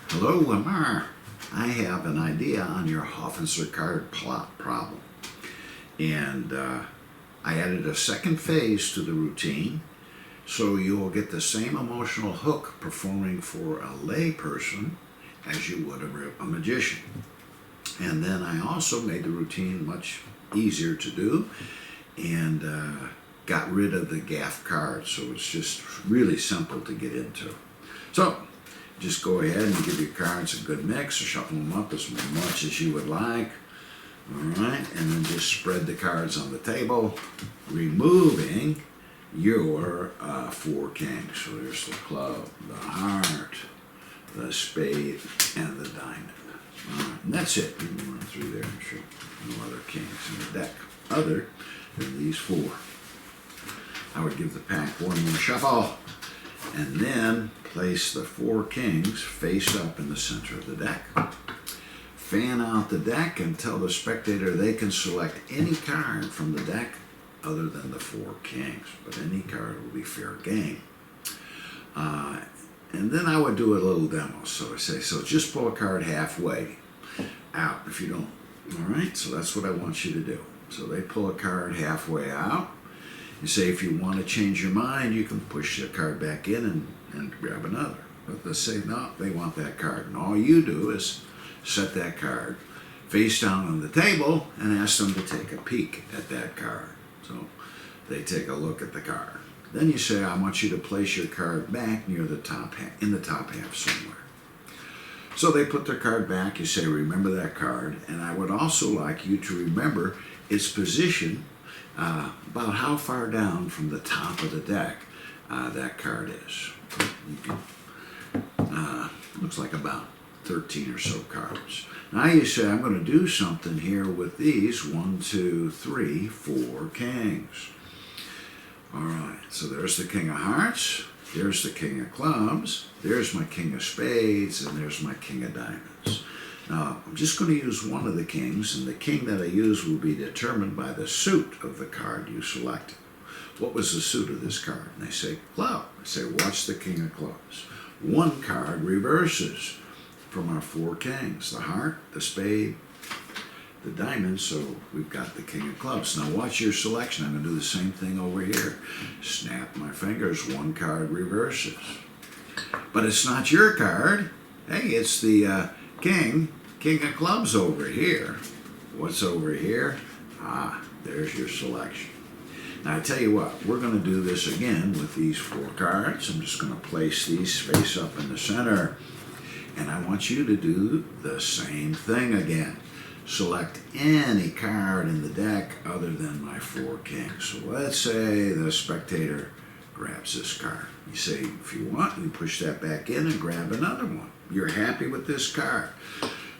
Hello, Aimar. I have an idea on your Hofzinser card plot problem. And I added a second phase to the routine, so you'll get the same emotional hook performing for a lay person as you would a magician. And then I also made the routine much easier to do and got rid of the gaff card, so it's just really simple to get into. So just go ahead and give your cards a good mix, or shuffle them up as much as you would like. All right, and then just spread the cards on the table, removing your four kings. So there's the club, the heart, the spade, and the diamond. And that's it. You can run through there and show no other kings in the deck other than these four. I would give the pack one more shuffle, and then place the four kings face up in the center of the deck. Fan out the deck and tell the spectator they can select any card from the deck other than the four kings, but any card will be fair game. And then I would do a little demo. So I say, so just pull a card halfway out if you don't. All right, so that's what I want you to do. So they pull a card halfway out. You say if you want to change your mind, you can push the card back in and grab another. But they say no, they want that card. And all you do is set that card face down on the table and ask them to take a peek at that card. So they take a look at the card. Then you say, I want you to place your card back near the top half, in the top half somewhere. So they put their card back. You say, remember that card. And I would also like you to remember its position, about how far down from the top of the deck that card is. You can, looks like about 13 or so cards. Now you say, I'm going to do something here with these 1, 2, 3, 4 kings. All right, so there's the king of hearts, there's the king of clubs, there's my king of spades, and there's my king of diamonds. Now, I'm just going to use one of the kings, and the king that I use will be determined by the suit of the card you selected. What was the suit of this card? And they say, club. I say, watch the king of clubs. One card reverses from our four kings, the heart, the spade, the diamond, so we've got the king of clubs. Now watch your selection. I'm going to do the same thing over here. Snap my fingers, one card reverses. But it's not your card. Hey, it's the king of clubs over here. What's over here? There's your selection. Now I tell you what, we're going to do this again with these four cards. I'm just going to place these face up in the center. And I want you to do the same thing again. Select any card in the deck other than my four kings. So let's say the spectator grabs this card. You say, if you want, you push that back in and grab another one. You're happy with this card.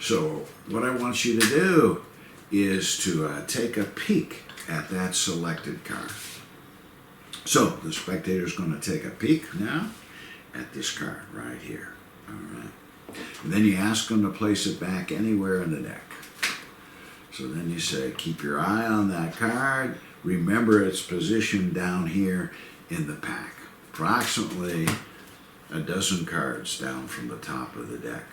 So what I want you to do is to take a peek at that selected card. So the spectator's going to take a peek now at this card right here. All right. And then you ask them to place it back anywhere in the deck. So then you say, keep your eye on that card. Remember its position down here in the pack. Approximately a dozen cards down from the top of the deck.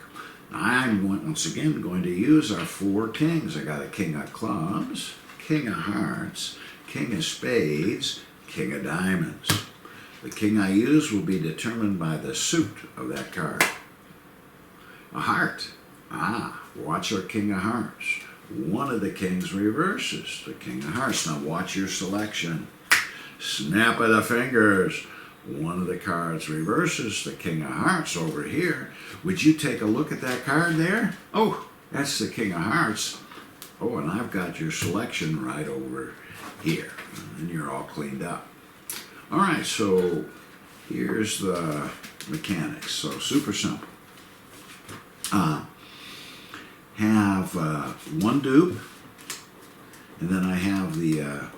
Now I'm once again going to use our four kings. I got a king of clubs, king of hearts, king of spades, king of diamonds. The king I use will be determined by the suit of that card. A heart. Watch our king of hearts. One of the kings reverses, the king of hearts. Now watch your selection. Snap of the fingers. One of the cards reverses, the king of hearts over here. Would you take a look at that card there? Oh, that's the king of hearts. Oh, and I've got your selection right over here. And you're all cleaned up. All right, so here's the mechanics. So super simple. Have one dupe, and then I have the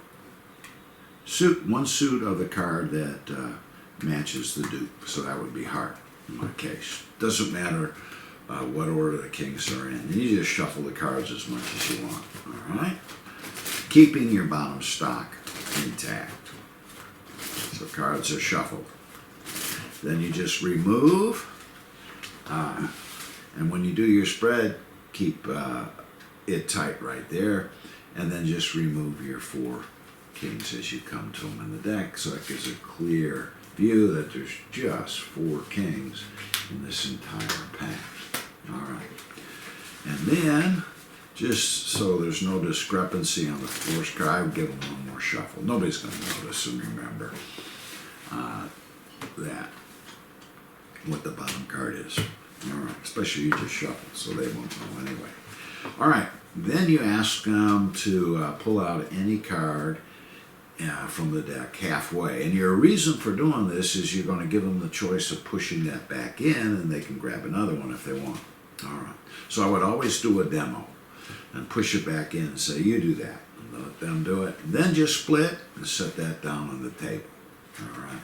one suit of the card that matches the dupe. So that would be heart in my case. Doesn't matter what order the kings are in. And you just shuffle the cards as much as you want. All right, keeping your bottom stock intact. So cards are shuffled. Then you just remove And when you do your spread, keep it tight right there, and then just remove your 4 kings as you come to them in the deck, so it gives a clear view that there's just 4 kings in this entire pack. All right. And then, just so there's no discrepancy on the force card, I would give them one more shuffle. Nobody's going to notice and remember that, what the bottom card is. All right, especially you just shuffle, so they won't know anyway. All right, then you ask them to pull out any card from the deck halfway. And your reason for doing this is you're going to give them the choice of pushing that back in, and they can grab another one if they want. All right, so I would always do a demo and push it back in and say, you do that, and let them do it. And then just split and set that down on the table. All right.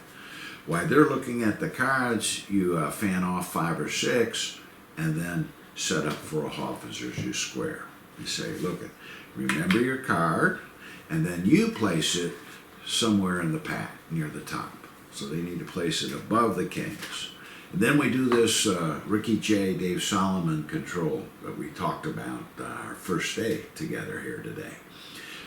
While they're looking at the cards, you fan off 5 or 6, and then set up for a Hofzinser as you square. You say, look, remember your card, and then you place it somewhere in the pack near the top. So they need to place it above the kings. And then we do this Ricky J. Dave Solomon control that we talked about our first day together here today.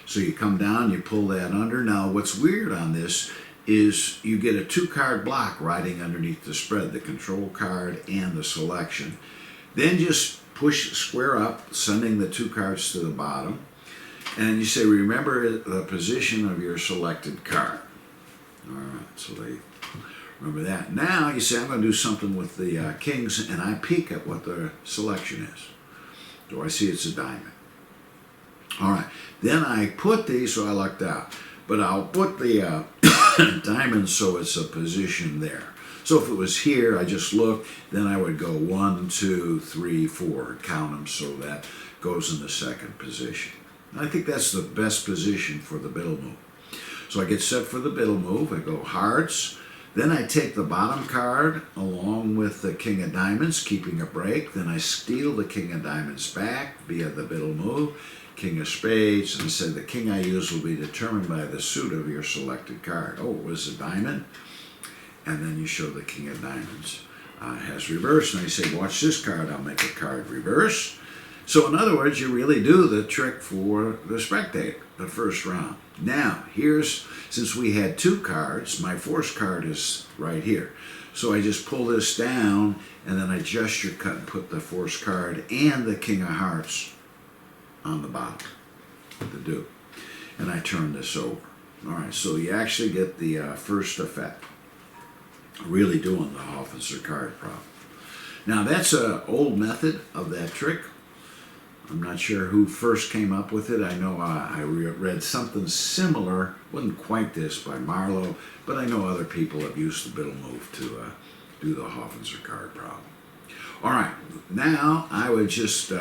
So you come down, you pull that under. Now what's weird on this is you get a 2-card block riding underneath the spread, the control card and the selection. Then just push square up, sending the 2 cards to the bottom. And you say, remember the position of your selected card. All right, so they remember that. Now you say, I'm going to do something with the kings, and I peek at what the selection is. Do I see it's a diamond? All right, then I put these, so I lucked out. But I'll put the diamond so it's a position there. So if it was here, I just look, then I would go 1, 2, 3, 4, count them so that goes in the second position. And I think that's the best position for the biddle move. So I get set for the biddle move, I go hearts, then I take the bottom card along with the king of diamonds, keeping a break, then I steal the king of diamonds back via the biddle move, king of spades, and I say the king I use will be determined by the suit of your selected card. Oh, it was a diamond? And then you show the king of diamonds has reverse, and I say, watch this card, I'll make a card reverse. So in other words, you really do the trick for the spectator, the first round. Now, since we had 2 cards, my force card is right here. So I just pull this down, and then I gesture cut and put the force card and the king of hearts on the bottom, the duke. And I turn this over. All right, so you actually get the first effect. Really doing the Hofzinser card problem. Now that's an old method of that trick. I'm not sure who first came up with it. I know I read something similar, wasn't quite this, by Marlowe, but I know other people have used the biddle move to do the Hofzinser card problem. All right, now I would just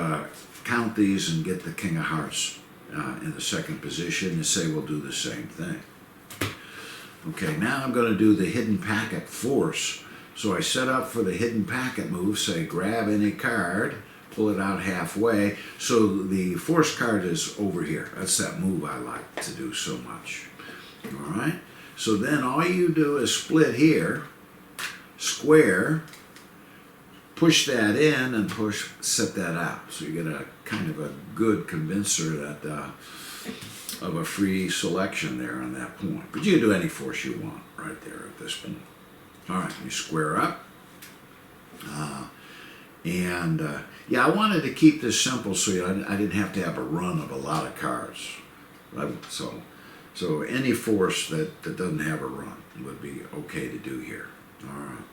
count these and get the king of hearts in the second position and say we'll do the same thing. Okay, now I'm going to do the hidden packet force. So I set up for the hidden packet move, say grab any card, pull it out halfway, so the force card is over here. That's that move I like to do so much. All right, so then all you do is split here, square, push that in, and set that out. So you get a kind of a good convincer that of a free selection there on that point. But you can do any force you want right there at this point. All right, you square up. Yeah, I wanted to keep this simple so I didn't have to have a run of a lot of cards. So any force that doesn't have a run would be okay to do here. All right.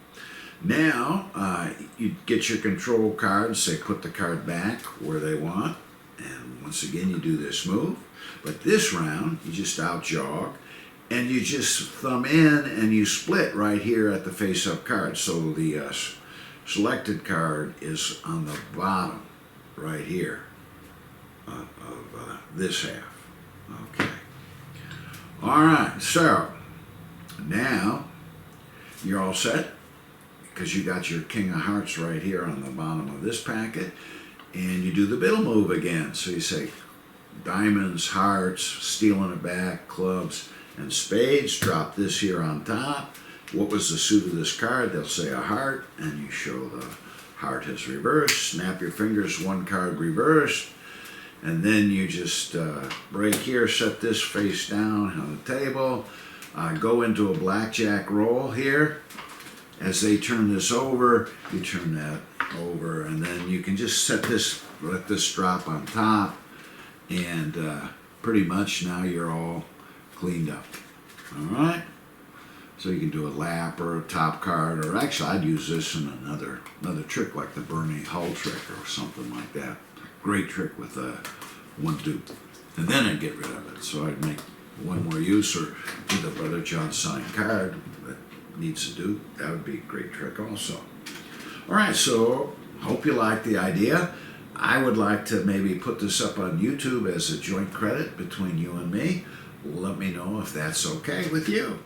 Now, you get your control card and say put the card back where they want. And once again, you do this move. But this round, you just out jog, and you just thumb in and you split right here at the face-up card. So the selected card is on the bottom right here of this half. Okay. All right, so now you're all set because you got your king of hearts right here on the bottom of this packet, and you do the biddle move again. So you say diamonds, hearts, stealing it back, clubs, and spades. Drop this here on top. What was the suit of this card? They'll say a heart, and you show the Heart is reversed. Snap your fingers, one card reversed. And then you just break here, set this face down on the table. Go into a blackjack roll here. As they turn this over, you turn that over, and then you can just set this, let this drop on top, and pretty much now you're all cleaned up. All right? So you can do a lap or a top card, or actually I'd use this in another trick like the Bernie Hull trick or something like that. Great trick with one dupe. And then I'd get rid of it. So I'd make one more use, or do the Brother John signed card that needs a dupe. That would be a great trick also. All right, so hope you like the idea. I would like to maybe put this up on YouTube as a joint credit between you and me. Let me know if that's okay with you.